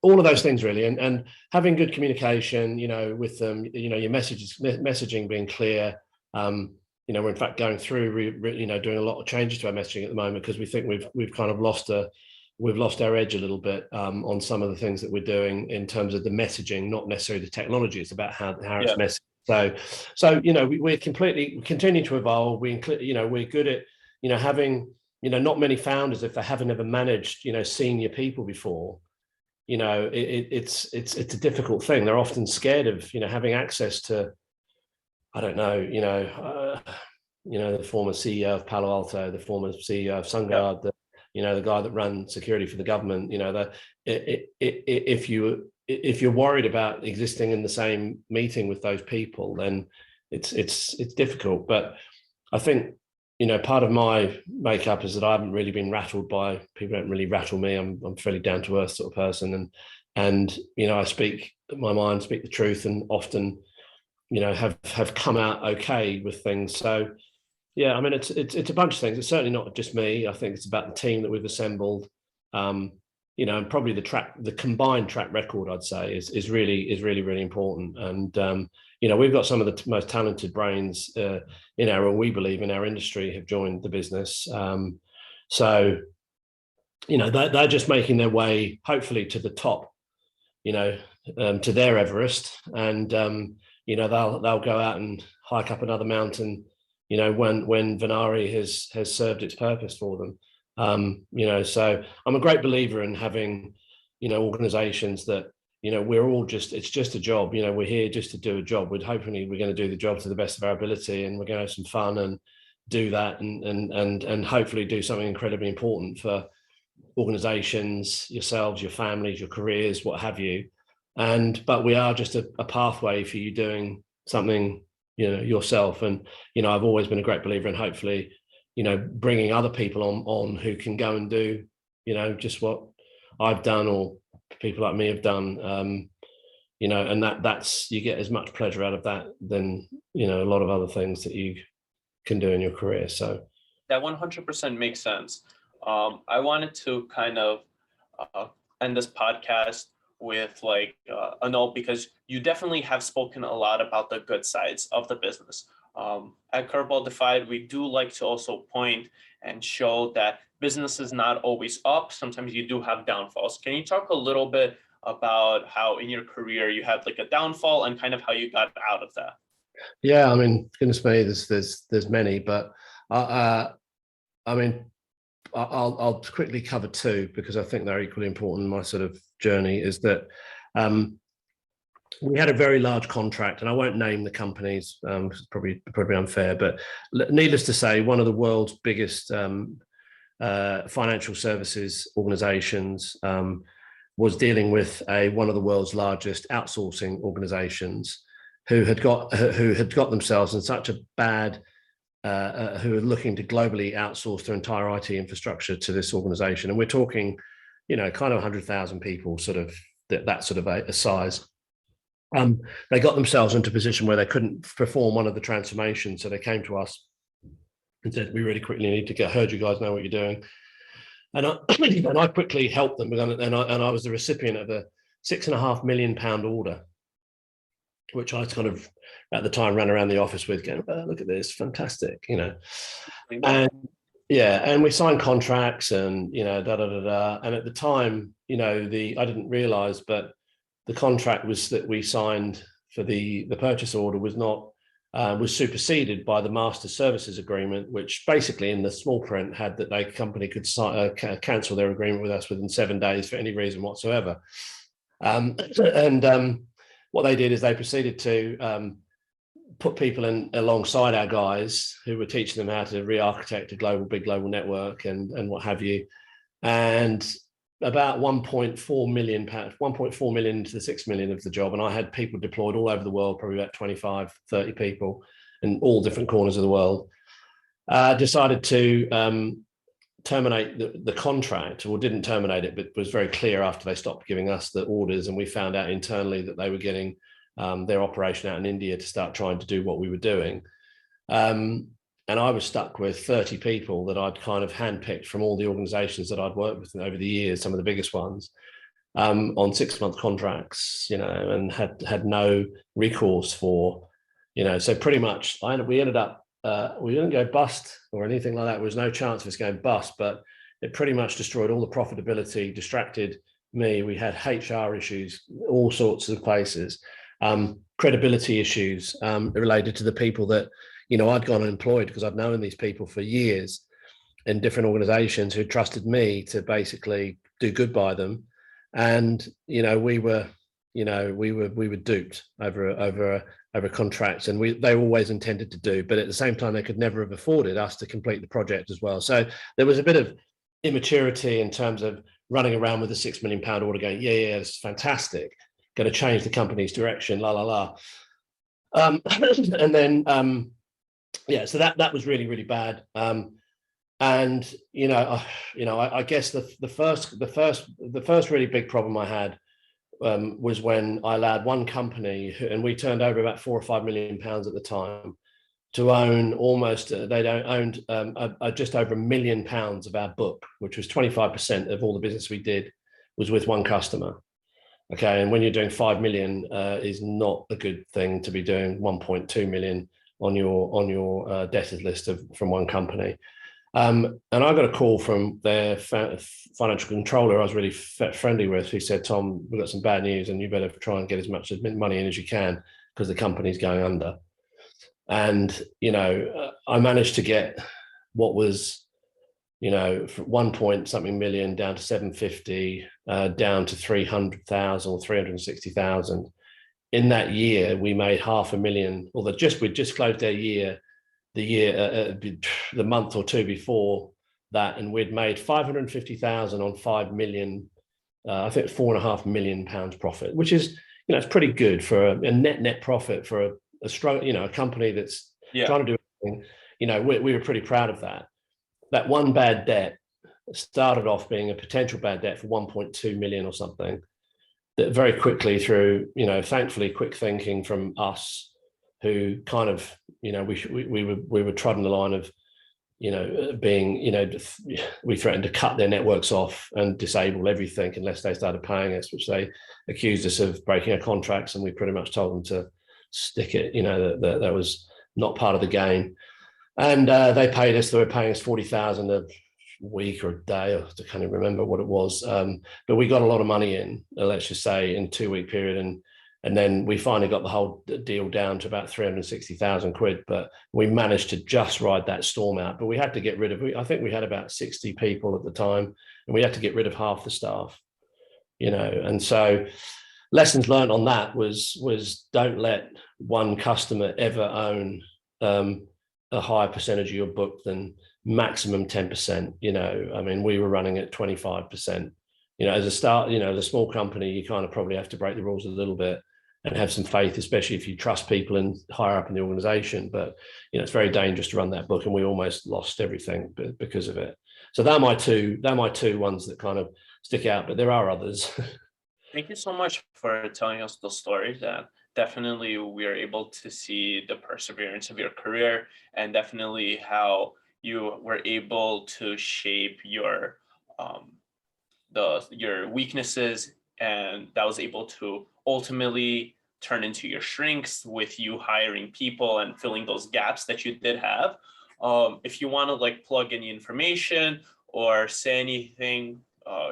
all of those things really, and having good communication, with them, your messaging being clear. We're in fact going through, doing a lot of changes to our messaging at the moment, because we think we've kind of lost our edge a little bit on some of the things that we're doing in terms of the messaging, not necessarily the technology. It's about how it's messaged. So we continue to evolve. We're good at having not many founders, if they haven't ever managed senior people before, it's a difficult thing. They're often scared of having access to, I don't know, the former CEO of Palo Alto, the former CEO of SunGard, the guy that ran security for the government, if you're worried about existing in the same meeting with those people, then it's difficult. But I think, part of my makeup is that I haven't really been rattled by people. Don't really rattle me. I'm fairly down to earth sort of person, and I speak my mind, speak the truth, and often, have come out okay with things. So yeah, I mean, it's a bunch of things. It's certainly not just me. I think it's about the team that we've assembled. And probably the combined track record, I'd say, is really important. And we've got some of the most talented brains we believe in our industry have joined the business. So they're just making their way, hopefully, to the top, to their Everest, and they'll go out and hike up another mountain, when Venari has served its purpose for them. So I'm a great believer in having, organizations that, we're all it's just a job. We're here just to do a job. Hopefully we're going to do the job to the best of our ability, and we're going to have some fun and do that, and hopefully do something incredibly important for organizations, yourselves, your families, your careers, what have you. But we are just a pathway for you doing something, yourself. And, I've always been a great believer in hopefully, bringing other people on who can go and do, just what I've done or people like me have done, and that's, you get as much pleasure out of that than, a lot of other things that you can do in your career. So that 100% makes sense. I wanted to kind of end this podcast with a note, because you definitely have spoken a lot about the good sides of the business. At CurveBall DFI-ed, we do like to also point and show that business is not always up. Sometimes you do have downfalls. Can you talk a little bit about how in your career you had a downfall and kind of how you got out of that? Yeah, I mean, goodness me, there's many, but I mean, I'll quickly cover two, because I think they're equally important in my sort of journey. Is that we had a very large contract, and I won't name the companies, it's probably unfair, but needless to say, one of the world's biggest financial services organizations was dealing with one of the world's largest outsourcing organizations who had got themselves in such a bad who are looking to globally outsource their entire IT infrastructure to this organization. And we're talking, kind of 100,000 people, sort of that sort of a size. They got themselves into a position where they couldn't perform one of the transformations. So they came to us and said, we really quickly need to heard you guys know what you're doing. And I quickly helped them. And I was the recipient of a £6.5 million order, which I kind of, at the time, ran around the office with, going, oh, look at this, fantastic, And yeah, and we signed contracts and, And at the time, I didn't realize, but the contract that we signed for the purchase order was superseded by the master services agreement, which basically in the small print had that the company could cancel their agreement with us within 7 days for any reason whatsoever. What they did is they proceeded to put people in alongside our guys who were teaching them how to re-architect a big global network and what have you. And about 1.4 million to the 6 million of the job. And I had people deployed all over the world, probably about 25, 30 people in all different corners of the world. Decided to terminate the contract, or didn't terminate it, but was very clear after they stopped giving us the orders, and we found out internally that they were getting their operation out in India to start trying to do what we were doing. And I was stuck with 30 people that I'd kind of handpicked from all the organizations that I'd worked with over the years, some of the biggest ones, on 6-month contracts, and had no recourse for, so pretty much we ended up, we didn't go bust or anything like that. There was no chance of us going bust, but it pretty much destroyed all the profitability, distracted me. We had HR issues, all sorts of places, credibility issues related to the people that, I'd gone employed, because I'd known these people for years in different organizations who trusted me to basically do good by them. And, we were duped over contracts, and they always intended to do, but at the same time, they could never have afforded us to complete the project as well. So there was a bit of immaturity in terms of running around with a £6 million order going, yeah, this is fantastic, going to change the company's direction, la la la. And then so that was really, really bad. And I guess the first really big problem I had was when I allowed one company, and we turned over about £4 or £5 million at the time, to own almost, they'd owned just over £1 million of our book, which was 25% of all the business we did was with one customer. Okay, and when you're doing 5 million is not a good thing to be doing 1.2 million on your debtors list from one company. And I got a call from their financial controller I was really friendly with, who said, Tom, we've got some bad news and you better try and get as much money in as you can because the company's going under. And, I managed to get what was, from 1 point something million down to 750, down to 300,000 or 360,000. In that year, we made $500,000, or we just closed their year, the month or two before that, and we'd made 550,000 on 5 million, I think £4.5 million profit, which is, it's pretty good for a net profit for a strong, a company that's trying to do everything. We were pretty proud of that. That one bad debt started off being a potential bad debt for 1.2 million or something, that very quickly through, thankfully quick thinking from us, who kind of, we were trotting the line of, being, we threatened to cut their networks off and disable everything unless they started paying us, which they accused us of breaking our contracts, and we pretty much told them to stick it, that was not part of the game. And they paid us, they were paying us 40,000 a week or a day, I can't even remember what it was. But we got a lot of money in, let's just say, in a 2-week period. And then we finally got the whole deal down to about 360,000 quid. But we managed to just ride that storm out. But we had to get rid of, I think we had about 60 people at the time, and we had to get rid of half the staff, And so lessons learned on that was don't let one customer ever own a higher percentage of your book than maximum 10%. We were running at 25%. As a start, as a small company, you kind of probably have to break the rules a little bit and have some faith, especially if you trust people and higher up in the organization. But it's very dangerous to run that book, and we almost lost everything because of it. So they're my two ones that kind of stick out, but there are others. Thank you so much for telling us those stories. Definitely we are able to see the perseverance of your career, and definitely how you were able to shape your weaknesses, and that was able to ultimately turn into your strengths with you hiring people and filling those gaps that you did have. If you want to plug any information or say anything,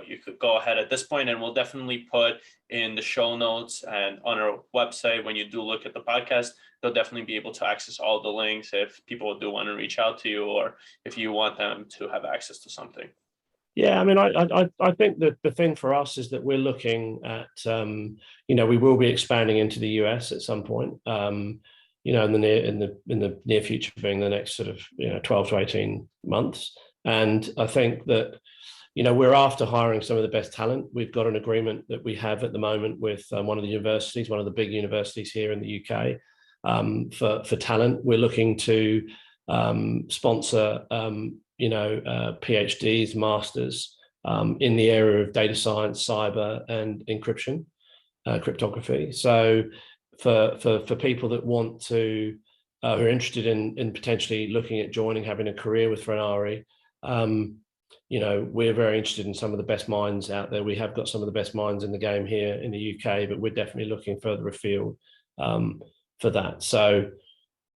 you could go ahead at this point, and we'll definitely put in the show notes and on our website. When you do look at the podcast, they'll definitely be able to access all the links if people do want to reach out to you, or if you want them to have access to something. Yeah, I think that the thing for us is that we're looking at, we will be expanding into the US at some point, in the near future, being the next sort of 12 to 18 months. And I think that we're after hiring some of the best talent. We've got an agreement that we have at the moment with one of the universities, one of the big universities here in the UK, for talent. We're looking to sponsor, PhDs, masters in the area of data science, cyber, and encryption, cryptography. So for people that want to, who are interested in potentially looking at joining, having a career with Venari, we're very interested in some of the best minds out there. We have got some of the best minds in the game here in the UK, but we're definitely looking further afield for that. So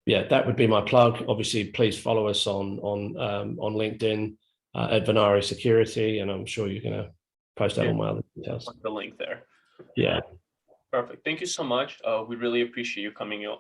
yeah, that would be my plug. Obviously, please follow us on LinkedIn at Venari Security, and I'm sure you're going to post that on my other details. The link there. Yeah. Perfect. Thank you so much. We really appreciate you coming on